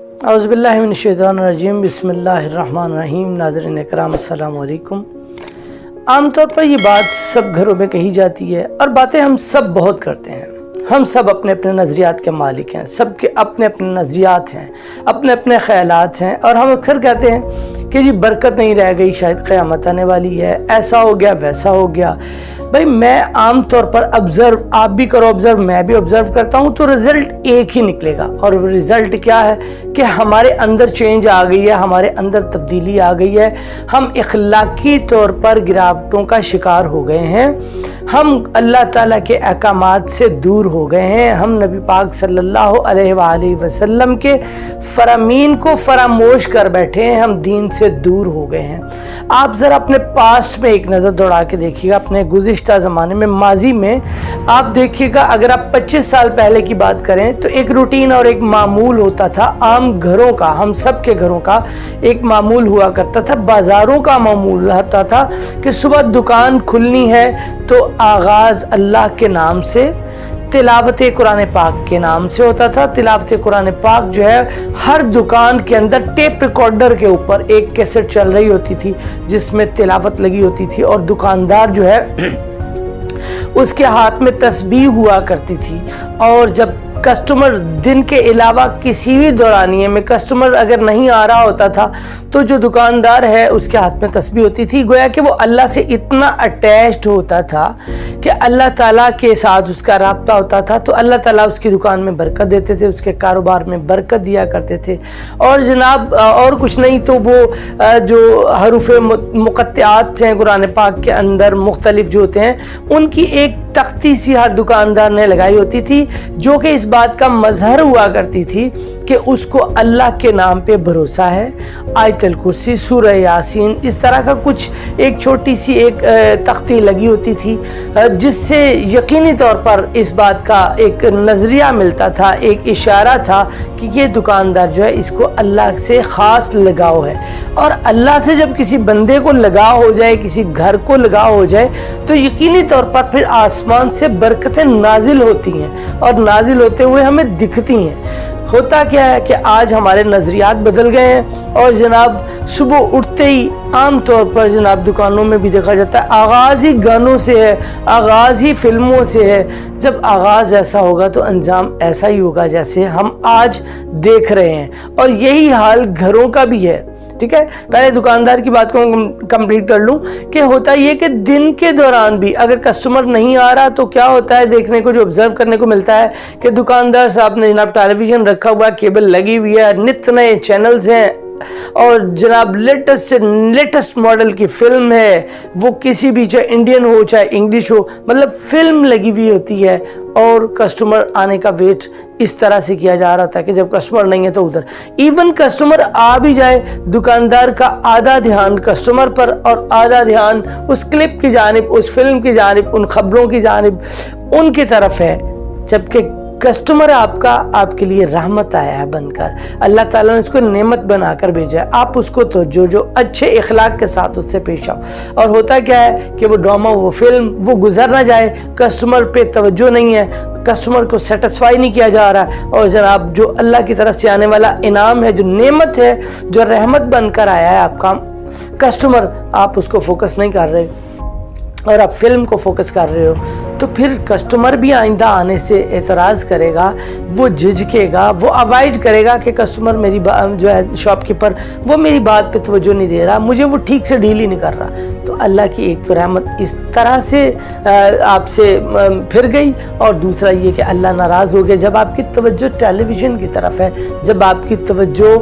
औज़ुबिल्लाहि मिनश्शैतानिर्रजीम बिस्मिल्लाहिर्रहमानिर्रहीम। नाज़रीन इकराम अस्सलाम वालेकुम। आम तौर पर ये बात सब घरों में कही जाती है और बातें हम सब बहुत करते हैं। हम सब अपने अपने नज़रियात के मालिक हैं, सबके अपने अपने नज़रियात हैं, अपने अपने ख़यालात हैं और हम अक्सर कहते हैं कि जी बरकत नहीं रह गई, शायद क़यामत आने वाली है, ऐसा हो गया वैसा हो गया। भाई मैं आम तौर पर ऑब्ज़र्व, आप भी करो ऑब्ज़र्व, मैं भी ऑब्ज़र्व करता हूँ, तो रिज़ल्ट एक ही निकलेगा। और रिज़ल्ट क्या है कि हमारे अंदर चेंज आ गई है, हमारे अंदर तब्दीली आ गई है। हम इखलाकी तौर पर गिरावटों का शिकार हो गए हैं, हम अल्लाह ताला के अहकामात से दूर हो गए हैं, हम नबी पाक सल्लल्लाहु अलैहि वसल्लम के फरामीन को फरामोश कर बैठे हैं, हम दीन से दूर हो गए हैं। आप ज़रा अपने पास्ट में एक नज़र दौड़ा के देखिएगा, अपने गुज़िश्ता ज़माने में, माजी में आप देखिएगा। अगर आप 25 साल पहले की बात करें तो एक रूटीन और एक मामूल होता था, आम घरों का, हम सब के घरों का एक मामूल हुआ करता था। बाज़ारों का मामूल रहता था कि सुबह दुकान खुलनी है तो आगाज़ अल्लाह के नाम से, तिलावत कुरान पाक के नाम से होता था। तिलावत कुरान पाक जो है हर दुकान के अंदर टेप रिकॉर्डर के ऊपर एक कैसेट चल रही होती थी जिसमें तिलावत लगी होती थी और दुकानदार जो है उसके हाथ में तस्बीह हुआ करती थी। और जब कस्टमर दिन के अलावा किसी भी दौरानिए में कस्टमर अगर नहीं आ रहा होता था तो जो दुकानदार है उसके हाथ में तस्बीह होती थी। गोया कि वो अल्लाह से इतना अटैच्ड होता था कि अल्लाह ताला के साथ उसका राब्ता होता था, तो अल्लाह ताला उसकी दुकान में बरकत देते थे, उसके कारोबार में बरकत दिया करते थे। और जनाब और कुछ नहीं तो वो जो हरूफ मुक़त्तिआत हैं कुरान पाक के अंदर मुख्तलिफ जो होते हैं उनकी एक तख्ती सी हर दुकानदार ने लगाई होती थी, जो कि इस बात का मजहर हुआ करती थी कि उसको अल्लाह के नाम पे भरोसा है। आयतल कुर्सी, सूरह यासीन, इस तरह का कुछ एक छोटी सी एक तख्ती लगी होती थी जिससे यकीनी तौर पर इस बात का एक नज़रिया मिलता था, एक इशारा था कि ये दुकानदार जो है इसको अल्लाह से ख़ास लगाव है। और अल्लाह से जब किसी बंदे को लगाव हो जाए, किसी घर को लगाव हो जाए, तो यकीनी तौर पर फिर आसमान से बरकतें नाजिल होती हैं और नाजिल होते हुए हमें दिखती हैं। होता क्या है कि आज हमारे नज़रियात बदल गए हैं और जनाब सुबह उठते ही आम तौर पर जनाब दुकानों में भी देखा जाता है आगाज़ ही गानों से है, आगाज़ ही फिल्मों से है। जब आगाज़ ऐसा होगा तो अंजाम ऐसा ही होगा जैसे हम आज देख रहे हैं। और यही हाल घरों का भी है। ठीक है, पहले दुकानदार की बात को कंप्लीट कर लूं कि होता ये कि दिन के दौरान भी अगर कस्टमर नहीं आ रहा तो क्या होता है, देखने को जो ऑब्जर्व करने को मिलता है कि दुकानदार साहब ने जनाब टेलीविज़न रखा हुआ, केबल लगी हुई है, नित नए चैनल्स हैं और जनाब लेटेस्ट से लेटेस्ट मॉडल की फिल्म है, वो किसी भी, चाहे इंडियन हो चाहे इंग्लिश हो, मतलब फिल्म लगी हुई होती है। और कस्टमर आने का वेट इस तरह से किया जा रहा था कि जब कस्टमर नहीं है तो उधर, इवन कस्टमर आ भी जाए, दुकानदार का आधा ध्यान कस्टमर पर और आधा ध्यान उस क्लिप की जानिब, उस फिल्म की जानिब, उन खबरों की जानिब, उनकी तरफ है। जबकि कस्टमर आपका आपके लिए रहमत आया है बनकर, अल्लाह ताला ने उसको नेमत बनाकर भेजा है। आप उसको तो जो अच्छे इखलाक के साथ उससे पेश आओ। और होता क्या है कि वो ड्रामा, वो फिल्म, वो गुजर ना जाए, कस्टमर पे तवज्जो नहीं है, कस्टमर को सेटिस्फाई नहीं किया जा रहा। और जनाब जो अल्लाह की तरफ से आने वाला इनाम है, जो नेमत है, जो रहमत बनकर आया है आपका कस्टमर, आप उसको फोकस नहीं कर रहे और आप फिल्म को फोकस कर रहे हो, तो फिर कस्टमर भी आइंदा आने से एतराज़ करेगा, वो झिझकेगा, वो अवॉइड करेगा कि कस्टमर मेरी जो है शॉपकीपर वो मेरी बात पे तवज्जो नहीं दे रहा, मुझे वो ठीक से डील ही नहीं कर रहा। तो अल्लाह की एक तो रहमत इस तरह से आपसे फिर गई और दूसरा ये कि अल्लाह नाराज़ हो गया जब आपकी तवज्जो टेलीविज़न की तरफ है, जब आपकी तवज्जो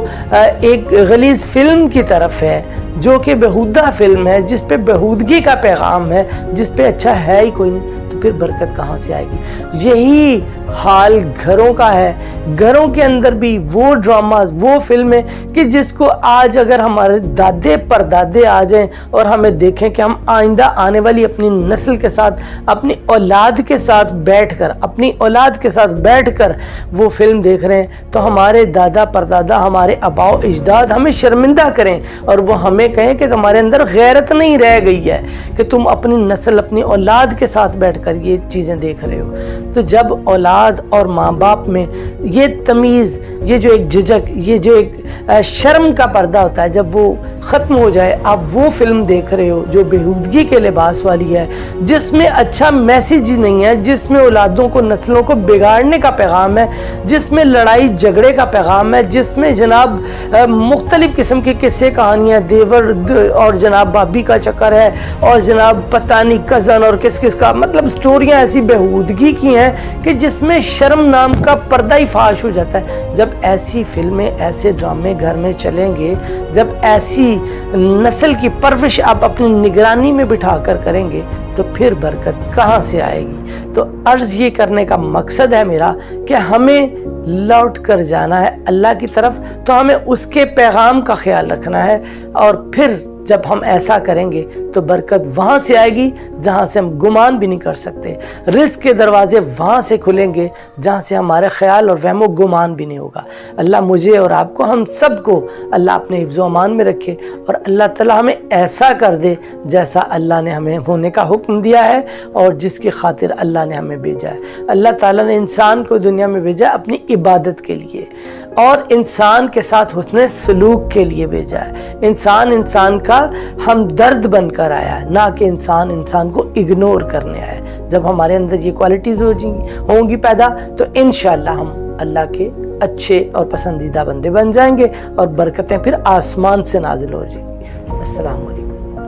एक गलीज़ फिल्म की तरफ है जो कि बेहुदा फिल्म है, जिस पे बेहूदगी का पैगाम है, जिस पे अच्छा है ही कोई नहीं, तो फिर बरकत कहाँ से आएगी। यही हाल घरों का है। घरों के अंदर भी वो ड्रामाज, वो फिल्में कि जिसको आज अगर हमारे दादे परदादे आ जाएं और हमें देखें कि हम आइंदा आने वाली अपनी नस्ल के साथ, अपनी औलाद के साथ बैठकर, अपनी औलाद के साथ बैठकर वो फिल्म देख रहे हैं, तो हमारे दादा परदादा, हमारे आबाओ इजदाद हमें शर्मिंदा करें और वो हमें कहें कि तुम्हारे अंदर गैरत नहीं रह गई है कि तुम अपनी नस्ल, अपनी औलाद के साथ बैठकर ये चीज़ें देख रहे हो। तो जब औलाद औलाद और माँ बाप में ये तमीज़, ये जो एक झिझक, ये जो एक शर्म का पर्दा होता है, जब वो ख़त्म हो जाए, आप वो फिल्म देख रहे हो जो बेहूदगी के लिबास वाली है, जिसमें अच्छा मैसेज ही नहीं है, जिसमें औलादों को, नस्लों को बिगाड़ने का पैगाम है, जिसमें लड़ाई झगड़े का पैगाम है, जिसमें जनाब मुख्तलिफ़ किस्म की किस्से कहानियाँ, देवर और जनाब भाभी का चक्कर है, और जनाब पता नहीं कज़न और किस किस का, मतलब स्टोरियाँ ऐसी बेहूदगी की हैं कि जिसमें शर्म नाम का पर्दा ही फाश हो जाता है। जब ऐसी फिल्में, ऐसे ड्रामे घर में चलेंगे, जब ऐसी नस्ल की परवरिश आप अपनी निगरानी में बिठा कर करेंगे, तो फिर बरकत कहाँ से आएगी। तो अर्ज़ ये करने का मकसद है मेरा कि हमें लौट कर जाना है अल्लाह की तरफ, तो हमें उसके पैगाम का ख्याल रखना है, और फिर जब हम ऐसा करेंगे तो बरकत वहाँ से आएगी जहाँ से हम गुमान भी नहीं कर सकते। रिज़्क़ के दरवाज़े वहाँ से खुलेंगे जहाँ से हमारे ख्याल और वहमो गुमान भी नहीं होगा। अल्लाह मुझे और आपको, हम सब को अल्लाह अपने हिफ्ज़ व अमान में रखे, और अल्लाह ताला हमें ऐसा कर दे जैसा अल्लाह ने हमें होने का हुक्म दिया है और जिसकी खातिर अल्लाह ने हमें भेजा है। अल्लाह ताला ने इंसान को दुनिया में भेजा अपनी इबादत के लिए, और इंसान के साथ हुस्न सलूक के लिए भेजा है। इंसान का हमदर्द बनकर आया है, ना कि इंसान को इग्नोर करने आया है। जब हमारे अंदर ये क्वालिटीज़ होंगी पैदा, तो इंशाअल्लाह हम अल्लाह के अच्छे और पसंदीदा बंदे बन जाएंगे, और बरकतें फिर आसमान से नाजिल हो जाएंगी। अस्सलाम वालेकुम।